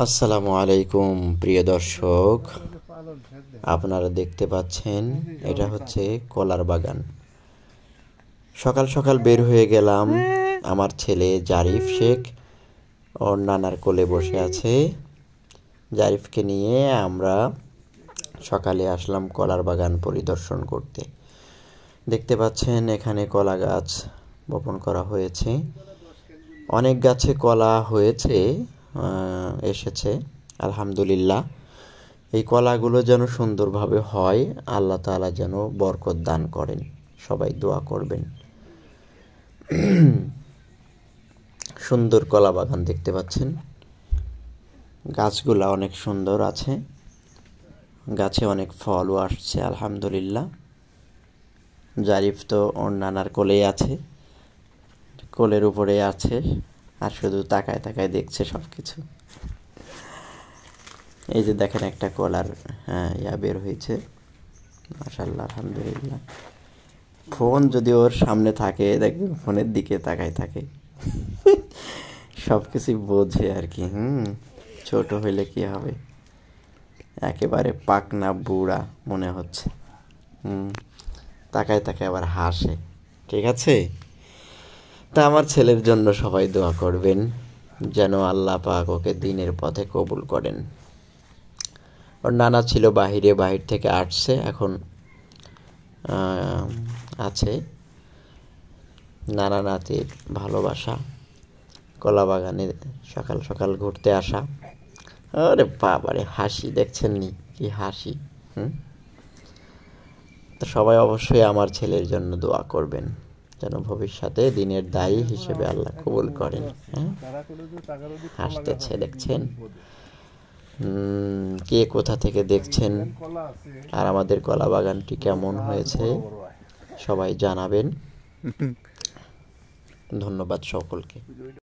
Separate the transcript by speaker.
Speaker 1: আসসালামু আলাইকুম প্রিয় দর্শক, আপনারা দেখতে পাচ্ছেন এটা হচ্ছে কলার বাগান। সকাল সকাল বের হয়ে গেলাম। আমার ছেলে জারিফ শেখ ওর নানার কোলে বসে আছে। জারিফকে নিয়ে আমরা সকালে আসলাম কলার বাগান পরিদর্শন করতে। দেখতে পাচ্ছেন এখানে কলা গাছ বপন করা হয়েছে। অনেক গাছে কলা হয়েছে, এসেছে আলহামদুলিল্লাহ। এই কলাগুলো যেন সুন্দরভাবে হয়, আল্লাহ তাআলা যেন বরকত দান করেন। সবাই দোয়া করবেন। সুন্দর কলা বাগান দেখতে পাচ্ছেন। গাছগুলা অনেক সুন্দর আছে, গাছে অনেক ফলও আসছে আলহামদুলিল্লাহ। জারিফ তো ওর নানার কোলেই আছে, কোলের উপরে আছে আর শুধু তাকায় তাকায় দেখছে সব কিছু। এই যে দেখেন একটা কলার বের হয়েছে, মাশাআল্লাহ আলহামদুলিল্লাহ। ফোন যদি ওর সামনে থাকে দেখবেন ফোনের দিকে তাকায় থাকে, সব কিছুই বোঝে আর কি। ছোট হইলে কি হবে, একেবারে পাকনা বুড়া মনে হচ্ছে। তাকায় তাকায় আবার হাসে। ঠিক আছে, তা আমার ছেলের জন্য সবাই দোয়া করবেন যেন আল্লাহ পাক ওকে দ্বীনের পথে কবুল করেন। ওর নানা ছিল বাহিরে, বাহির থেকে আসছে, এখন আছে। নানা নাতির ভালোবাসা, কলা বাগানে সকাল সকাল ঘুরতে আসা। আরে বাবারে হাসি দেখছেন নি, কি হাসি। তো সবাই অবশ্যই আমার ছেলের জন্য দোয়া করবেন যেন ভবিষ্যতে দ্বীনের দায়ী হিসেবে আল্লাহ কবুল করেন। হাসতেছে দেখছেন। কে কোথা থেকে দেখছেন আর আমাদের কলা বাগানটি কেমন হয়েছে সবাই জানাবেন। ধন্যবাদ সকলকে।